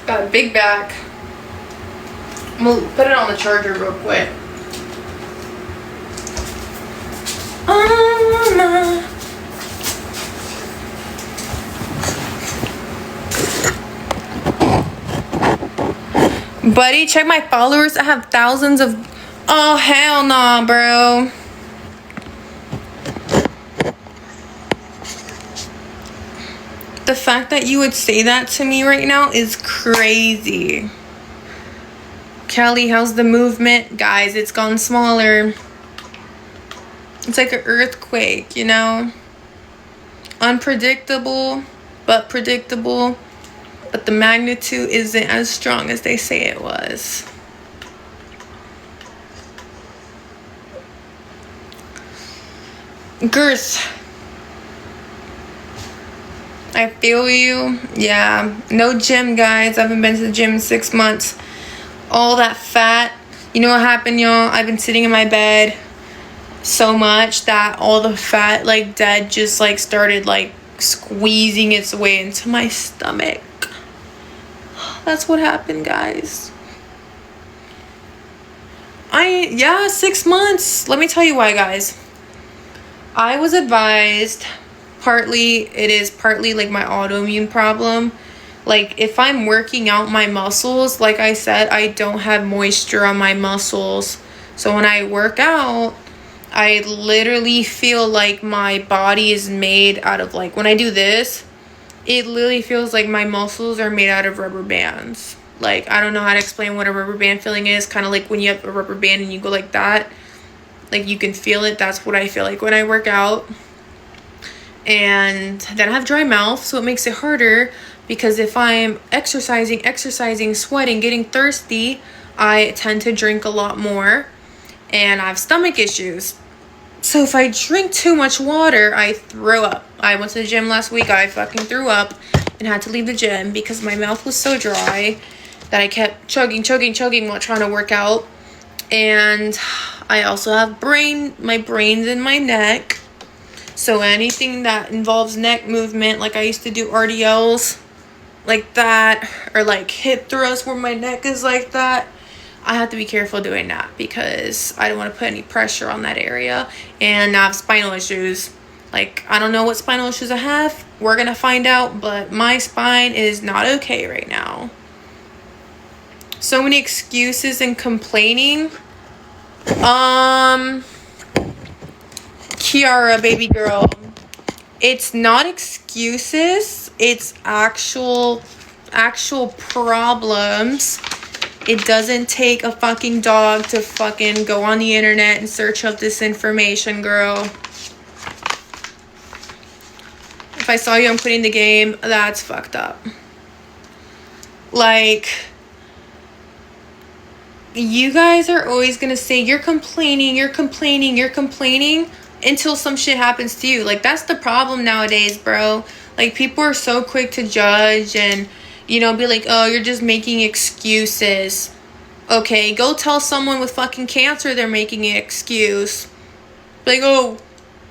Got a big back. I'm gonna put it on the charger real quick. Buddy, check my followers. I have thousands of... Oh, hell nah, bro. The fact that you would say that to me right now is crazy. Kelly, how's the movement? Guys, it's gone smaller. It's like an earthquake, you know? Unpredictable, but predictable. But the magnitude isn't as strong as they say it was. Girth. I feel you. Yeah. No gym, guys. I haven't been to the gym in 6 months. All that fat. You know what happened, y'all? I've been sitting in my bed so much that all the fat, like, dead just, like, started, like, squeezing its way into my stomach. That's what happened, guys. Yeah, 6 months. Let me tell you why, guys. I was advised, it is partly like my autoimmune problem. Like, if I'm working out my muscles, like I said, I don't have moisture on my muscles. So when I work out, I literally feel like my body is made out of, like, when I do this, it literally feels like my muscles are made out of rubber bands. Like, I don't know how to explain what a rubber band feeling is. Kind of like when you have a rubber band and you go like that. Like, you can feel it. That's what I feel like when I work out. And then I have dry mouth, so it makes it harder. Because if I'm exercising, sweating, getting thirsty, I tend to drink a lot more. And I have stomach issues. So if I drink too much water, I throw up. I went to the gym last week. I fucking threw up and had to leave the gym because my mouth was so dry that I kept chugging while trying to work out. And I also have my brain's in my neck. So anything that involves neck movement, like I used to do RDLs like that, or like hip thrusts where my neck is like that, I have to be careful doing that because I don't want to put any pressure on that area. And I have spinal issues. Like, I don't know what spinal issues I have. We're going to find out, but my spine is not okay right now. So many excuses and complaining. Chiara, baby girl. It's not excuses. It's actual problems. It doesn't take a fucking dog to fucking go on the internet and search up this information, girl. If I saw you on quitting the game, that's fucked up. Like, you guys are always gonna say you're complaining until some shit happens to you. Like, that's the problem nowadays, bro. Like, people are so quick to judge and, you know, be like, oh, you're just making excuses. Okay, go tell someone with fucking cancer they're making an excuse. Like, oh,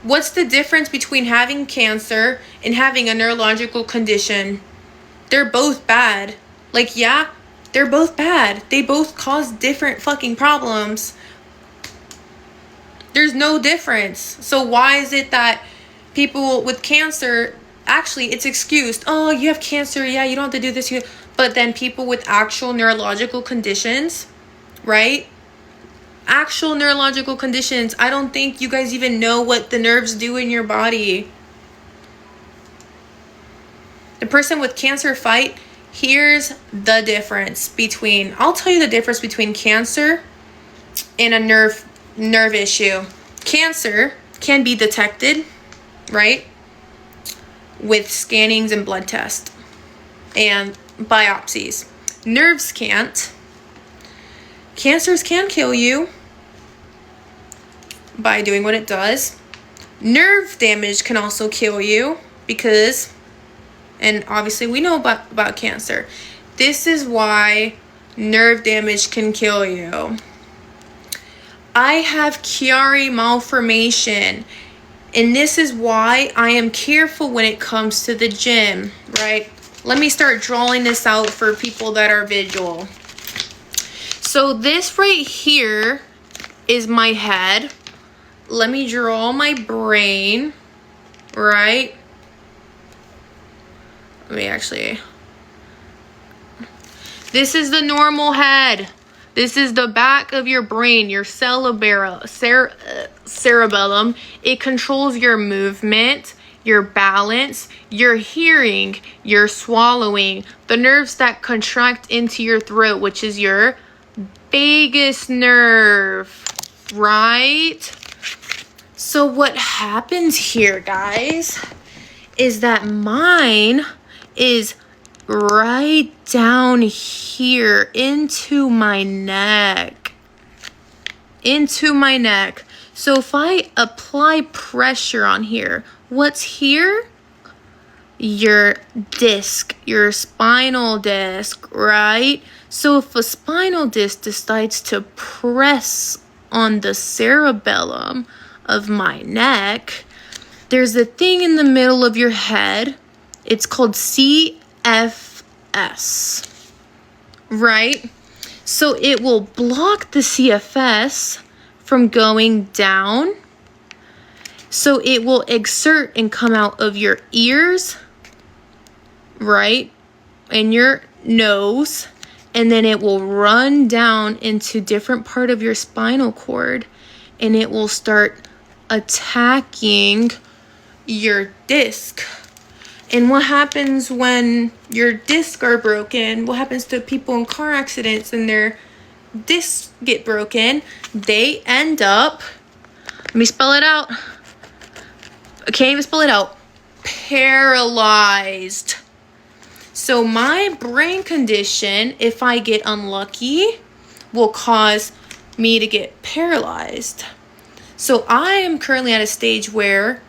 what's the difference between having cancer and having a neurological condition? They're both bad. Like, yeah, they're both bad. They both cause different fucking problems. There's no difference. So why is it that people with cancer, actually, it's excused. Oh, you have cancer. Yeah, you don't have to do this. But then people with actual neurological conditions, right? Actual neurological conditions. I don't think you guys even know what the nerves do in your body. The person with cancer fight. Here's the difference between, I'll tell you the difference between cancer and a nerve issue. Cancer can be detected, right, with scannings and blood tests and biopsies. Nerves can't. Cancers can kill you by doing what it does. Nerve damage can also kill you because, and obviously we know about cancer. This is why nerve damage can kill you. I have Chiari malformation, and this is why I am careful when it comes to the gym, right? Let me start drawing this out for people that are visual. So this right here is my head. Let me draw my brain, right? Let me actually... This is the normal head. This is the back of your brain, your cerebellum. It controls your movement, your balance, your hearing, your swallowing, the nerves that contract into your throat, which is your vagus nerve, right? So what happens here, guys, is that mine is right down here into my neck. So if I apply pressure on here, what's here? Your disc, your spinal disc, right? So if a spinal disc decides to press on the cerebellum of my neck, there's a thing in the middle of your head. It's called CFS, right? So it will block the CFS from going down. So it will exert and come out of your ears, right? And your nose. And then it will run down into different part of your spinal cord. And it will start attacking your disc. And what happens when your discs are broken? What happens to people in car accidents and their discs get broken? They end up, let me spell it out. I can't even spell it out. Paralyzed. So my brain condition, if I get unlucky, will cause me to get paralyzed. So I am currently at a stage where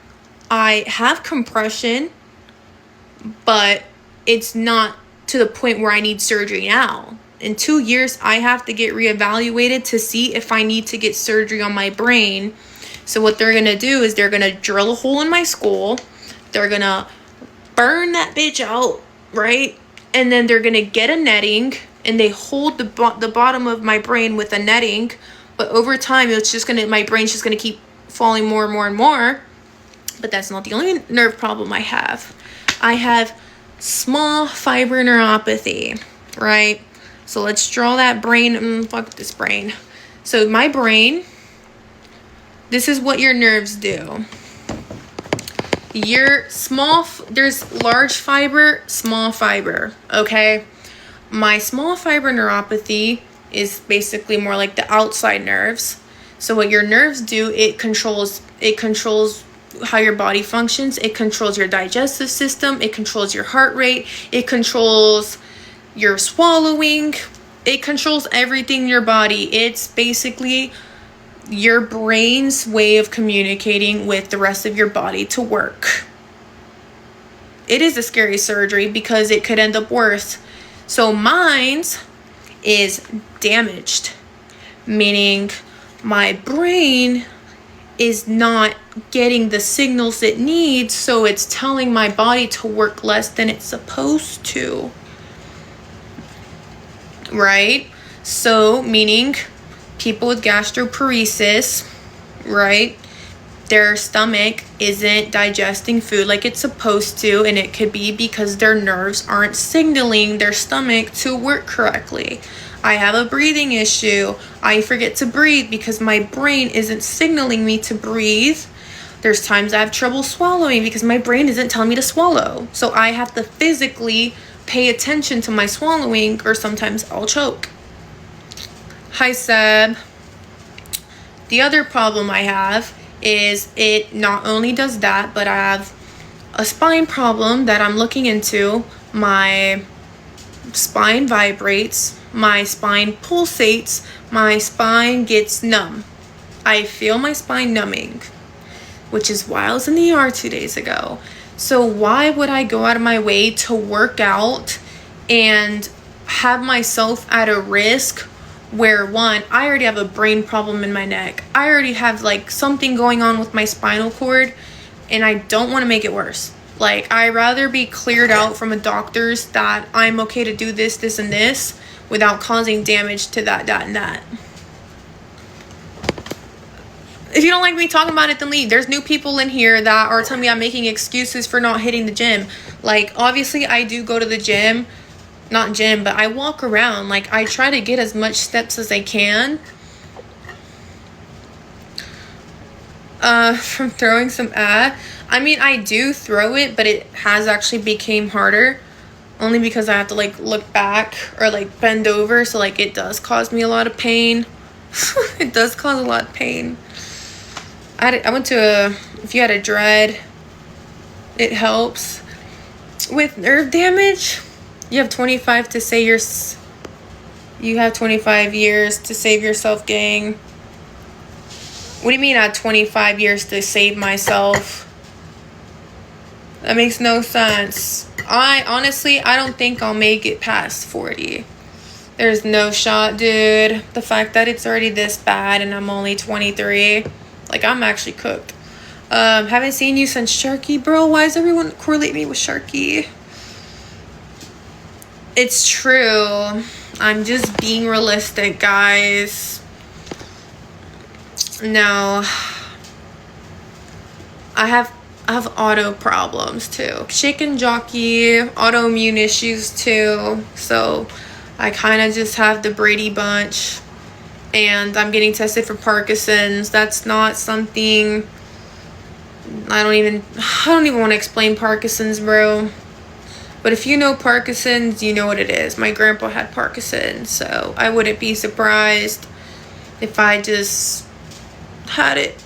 I have compression, but it's not to the point where I need surgery now. In 2 years, I have to get reevaluated to see if I need to get surgery on my brain. So what they're going to do is they're going to drill a hole in my skull. They're going to burn that bitch out, right? And then they're going to get a netting, and they hold the bottom of my brain with a netting. But over time, it's just going to, my brain's just going to keep falling more and more and more. But that's not the only nerve problem I have. I have small fiber neuropathy, right? So let's draw that brain. Fuck this brain. So my brain, this is what your nerves do. Your there's large fiber, small fiber, okay? My small fiber neuropathy is basically more like the outside nerves. So what your nerves do, it controls how your body functions. It controls your digestive system. It controls your heart rate. It controls your swallowing. It controls everything in your body. It's basically your brain's way of communicating with the rest of your body to work. It is a scary surgery because it could end up worse. So mine's is damaged, meaning my brain is not getting the signals it needs, so it's telling my body to work less than it's supposed to, right? So meaning people with gastroparesis, right, their stomach isn't digesting food like it's supposed to, and it could be because their nerves aren't signaling their stomach to work correctly. I have a breathing issue. I forget to breathe because my brain isn't signaling me to breathe. There's times I have trouble swallowing because my brain isn't telling me to swallow. So I have to physically pay attention to my swallowing, or sometimes I'll choke. Hi, Seb. The other problem I have is it not only does that, but I have a spine problem that I'm looking into. My spine vibrates, my spine pulsates, my spine gets numb. I feel my spine numbing, which is why I was in the ER 2 days ago. So why would I go out of my way to work out and have myself at a risk where, one, I already have a brain problem in my neck. I already have like something going on with my spinal cord, and I don't want to make it worse. Like, I'd rather be cleared out from a doctor's that I'm okay to do this, this, and this without causing damage to that, and that. If you don't like me talking about it, then leave. There's new people in here that are telling me I'm making excuses for not hitting the gym. Like, obviously, I do go to the gym. Not gym, but I walk around. Like, I try to get as much steps as I can. From throwing some I mean, I do throw it, but it has actually became harder. Only because I have to, like, look back or, like, bend over. So, like, it does cause me a lot of pain. It does cause a lot of pain. I went to if you had a dread, it helps. With nerve damage, you have 25 to say you have 25 years to save yourself, gang. What do you mean I had 25 years to save myself? That makes no sense. Honestly, I don't think I'll make it past 40. There's no shot, dude. The fact that it's already this bad and I'm only 23. Like, I'm actually cooked. Haven't seen you since Sharky, bro. Why does everyone correlate me with Sharky? It's true. I'm just being realistic, guys. No. I have auto problems too. Chicken jockey, autoimmune issues too. So I kind of just have the Brady bunch. And I'm getting tested for Parkinson's. That's not something I don't even want to explain Parkinson's, bro. But if you know Parkinson's, you know what it is. My grandpa had Parkinson's, so I wouldn't be surprised if I just had it.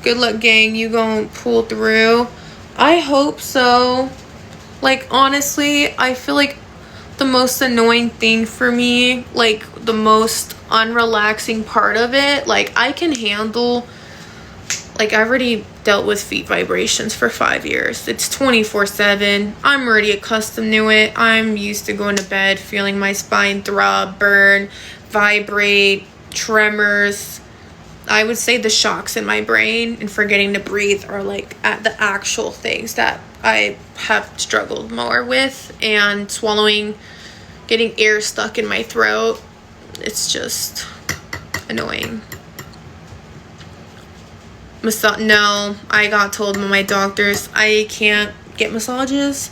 Good luck, gang. You gonna pull through? I hope so. Like, honestly, I feel like the most annoying thing for me, like the most unrelaxing part of it, like I can handle, like I already dealt with feet vibrations for 5 years. It's 24/7. I'm already accustomed to it. I'm used to going to bed feeling my spine throb, burn, vibrate, tremors. I would say the shocks in my brain and forgetting to breathe are like at the actual things that I have struggled more with, and swallowing, getting air stuck in my throat. It's just annoying. No, I got told by my doctors I can't get massages.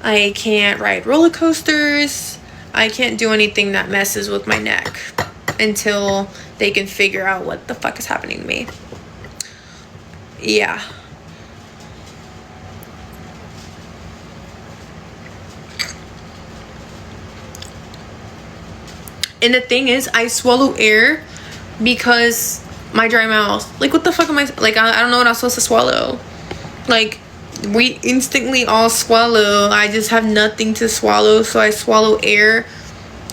I can't ride roller coasters. I can't do anything that messes with my neck until they can figure out what the fuck is happening to me. Yeah. And the thing is, I swallow air because my dry mouth. Like, what the fuck am I... Like, I don't know what I'm supposed to swallow. Like, we instantly all swallow. I just have nothing to swallow, so I swallow air.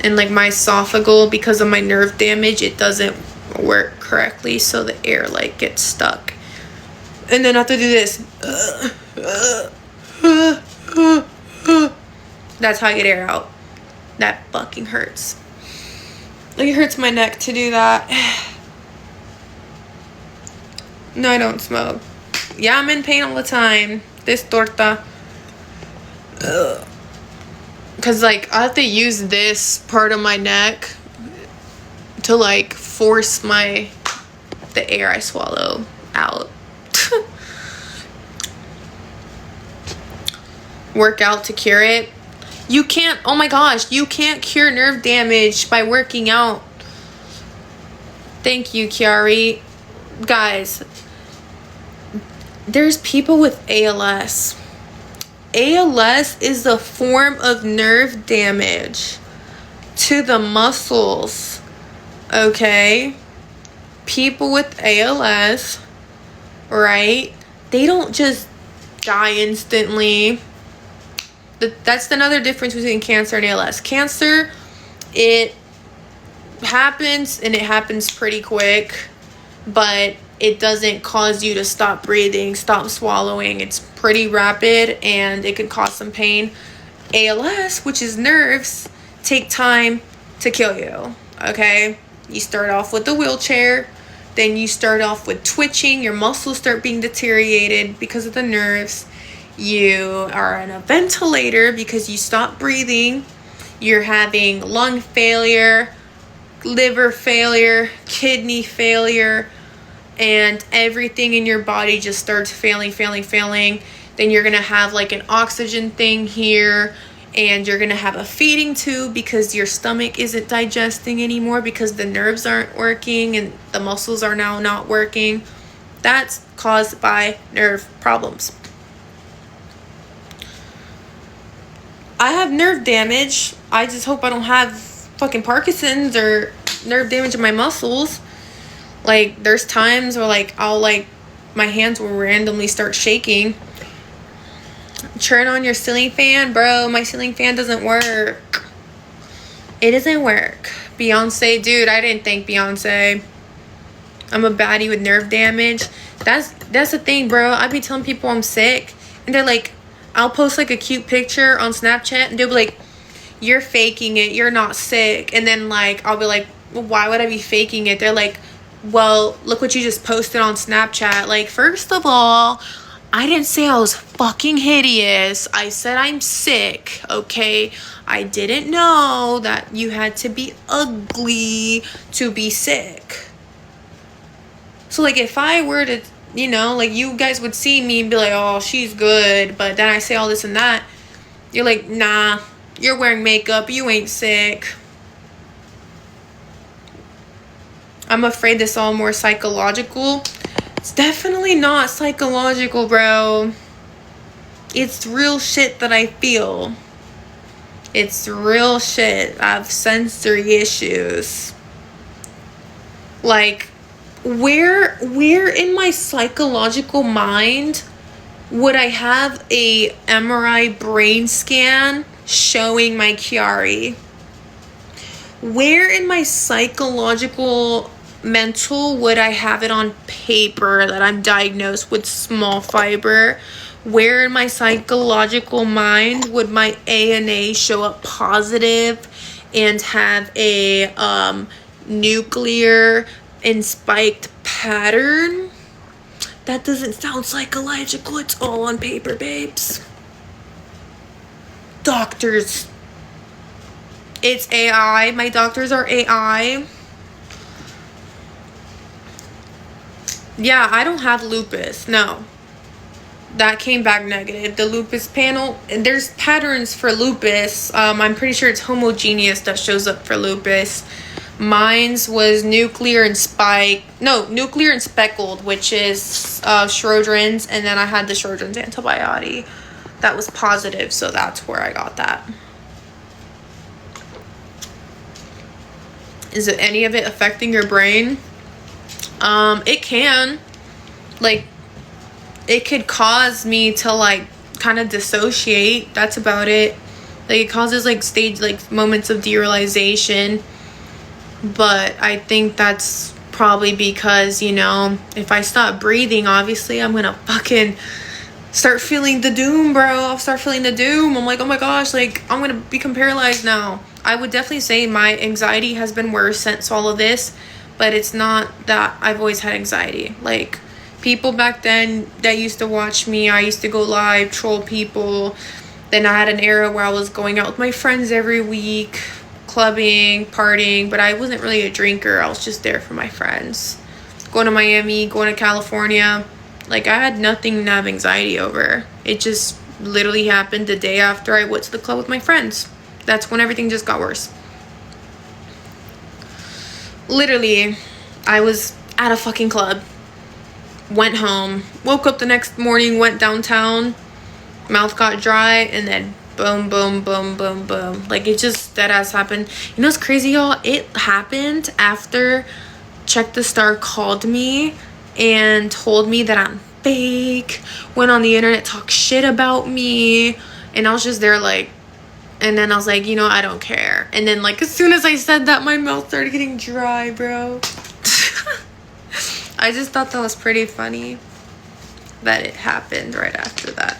And, like, my esophageal, because of my nerve damage, it doesn't work correctly, so the air, like, gets stuck. And then I have to do this. That's how I get air out. That fucking hurts. Like, it hurts my neck to do that. No, I don't smoke. Yeah, I'm in pain all the time. This torta. Ugh. Because, like, I have to use this part of my neck to, like, force the air I swallow out. Work out to cure it. You can't, oh my gosh, you can't cure nerve damage by working out. Thank you, Chiari. Guys, there's people with ALS. ALS is a form of nerve damage to the muscles, okay? People with ALS, right? They don't just die instantly. That's another difference between cancer and ALS. Cancer, it happens and it happens pretty quick, but it doesn't cause you to stop breathing, stop swallowing. It's pretty rapid and it can cause some pain. ALS, which is nerves, take time to kill you, okay? You start off with a wheelchair, Then you start off with twitching. Your muscles start being deteriorated because of the nerves. You are on a ventilator because you stop breathing. You're having lung failure, liver failure, kidney failure, and everything in your body just starts failing. Then you're going to have like an oxygen thing here, and you're going to have a feeding tube because your stomach isn't digesting anymore because the nerves aren't working and the muscles are now not working. That's caused by nerve problems. I have nerve damage. I just hope I don't have fucking Parkinson's or nerve damage in my muscles. Like, there's times where, like, my hands will randomly start shaking. Turn on your ceiling fan, bro. My ceiling fan doesn't work. It doesn't work. Beyonce, dude, I didn't thank Beyonce. I'm a baddie with nerve damage. That's the thing, bro. I be telling people I'm sick, and they're like, I'll post like a cute picture on Snapchat, and they'll be like, you're faking it. You're not sick. And then, like, I'll be like, well, why would I be faking it? They're like, well, look what you just posted on Snapchat. Like, first of all, I didn't say I was fucking hideous. I said I'm sick, okay? I didn't know that you had to be ugly to be sick. So, like, if I were to, you know, like, you guys would see me and be like, oh, she's good, but then I say all this and that, you're like, nah, you're wearing makeup, you ain't sick. I'm afraid this is all more psychological. It's definitely not psychological, bro. It's real shit that I feel. It's real shit. I have sensory issues. Like, where in my psychological mind would I have a MRI brain scan showing my Chiari? Where in my psychological mental would I have it on paper that I'm diagnosed with small fiber? Where in my psychological mind would my ANA show up positive and have a nuclear and spiked pattern? That doesn't sound psychological. It's all on paper, babes. Doctors. It's AI. My doctors are AI. Yeah, I don't have lupus. No. That came back negative. The lupus panel, there's patterns for lupus. I'm pretty sure it's homogeneous that shows up for lupus. Mine's was nuclear and nuclear and speckled, which is Schroderin's, and then I had the Schroderin's antibiotic that was positive, so that's where I got that. Is it any of it affecting your brain? It can. Like, it could cause me to, like, kind of dissociate. That's about it. Like, it causes, like, moments of derealization. But I think that's probably because, you know, if I stop breathing, obviously I'm gonna fucking start feeling the doom, bro. I'll start feeling the doom. I'm like, oh my gosh, like, I'm gonna become paralyzed now. I would definitely say my anxiety has been worse since all of this, but it's not that I've always had anxiety. Like, people back then that used to watch me, I used to go live, troll people. Then I had an era where I was going out with my friends every week, clubbing, partying, but I wasn't really a drinker. I was just there for my friends. Going to Miami, going to California. Like, I had nothing to have anxiety over. It just literally happened the day after I went to the club with my friends. That's when everything just got worse. Literally, I was at a fucking club, went home, woke up the next morning, went downtown, mouth got dry, and then boom, boom, boom, boom, boom. Like, it just, that ass happened. You know what's crazy, y'all? It happened after Check the Star called me and told me that I'm fake, went on the internet, talked shit about me, and I was just there like, and then I was like, you know, I don't care. And then, like, as soon as I said that, my mouth started getting dry, bro. I just thought that was pretty funny that it happened right after that.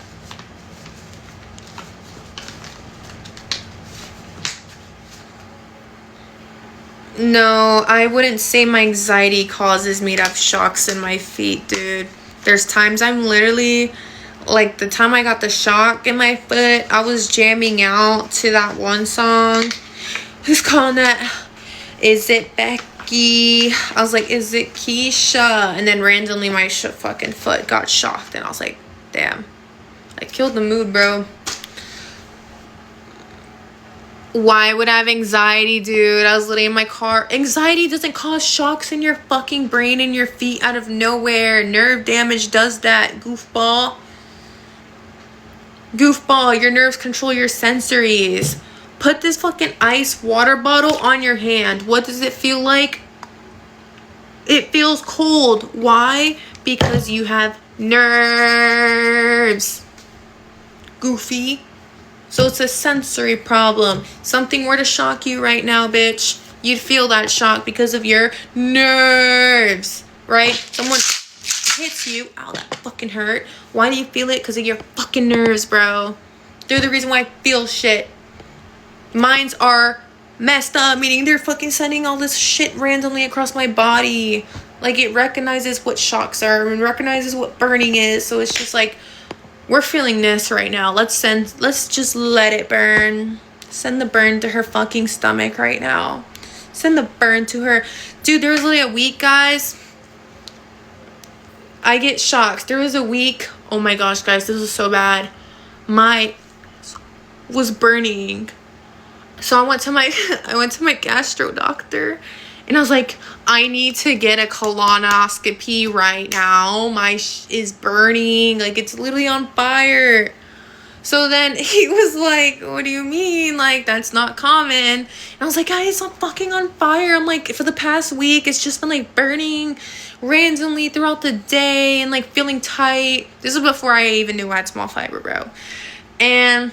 No, I wouldn't say my anxiety causes me to have shocks in my feet, dude. There's times I'm literally, like the time I got the shock in my foot, I was jamming out to that one song. Who's calling that? Is it Becky? I was like, is it Keisha? And then randomly my fucking foot got shocked, and I was like, damn. I killed the mood, bro. Why would I have anxiety, dude? I was literally in my car. Anxiety doesn't cause shocks in your fucking brain and your feet out of nowhere. Nerve damage does that, goofball. Goofball, your nerves control your sensories. Put this fucking ice water bottle on your hand. What does it feel like? It feels cold. Why? Because you have nerves. Goofy. So it's a sensory problem. Something were to shock you right now, bitch, you'd feel that shock because of your nerves, right? Someone hits you. Ow, that fucking hurt. Why do you feel it? Because of your fucking nerves, bro. They're the reason why I feel shit. Minds are messed up, meaning they're fucking sending all this shit randomly across my body. Like, it recognizes what shocks are and recognizes what burning is. So it's just like, we're feeling this right now. Let's just let it burn. Send the burn to her fucking stomach right now. Send the burn to her. Dude, there was literally a week, guys. I get shocked. There was a week. Oh my gosh, guys, this was so bad. My was burning. So I went to my gastro doctor, and I was like, I need to get a colonoscopy right now. My is burning. Like, it's literally on fire. So then he was like, what do you mean? Like, that's not common. And I was like, guys, it's not fucking on fire. I'm like, for the past week, it's just been like burning randomly throughout the day and like feeling tight. This is before I even knew I had small fiber, bro. And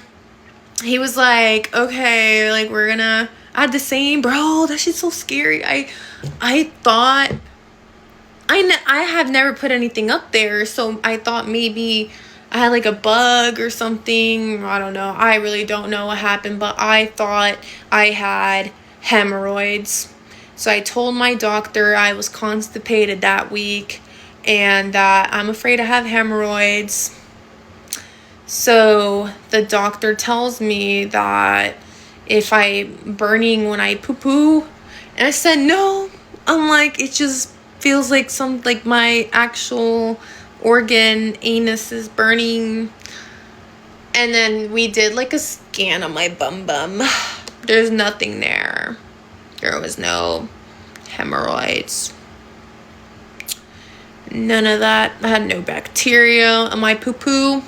he was like, okay, like, we're gonna add the same. Bro, that shit's so scary. I thought, I have never put anything up there, so I thought maybe I had like a bug or something. I don't know. I really don't know what happened, but I thought I had hemorrhoids. So I told my doctor I was constipated that week and that I'm afraid I have hemorrhoids. So the doctor tells me that if I'm burning when I poo-poo, and I said no. I'm like, it just feels like my actual organ, anus is burning. And then we did like a scan on my bum. There's nothing there. There was no hemorrhoids. None of that. I had no bacteria on my poo-poo.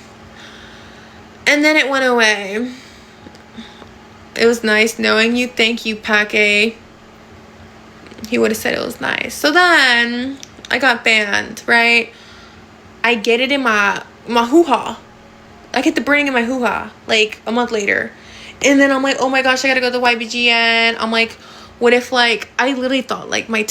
And then it went away. It was nice knowing you. Thank you, Paque. He would have said it was nice. So then I got banned, right? I get it in my hoo-ha. I get the burning in my hoo-ha like a month later. And then I'm like, oh my gosh, I gotta go to the YBGN. I'm like, what if, like, I literally thought like my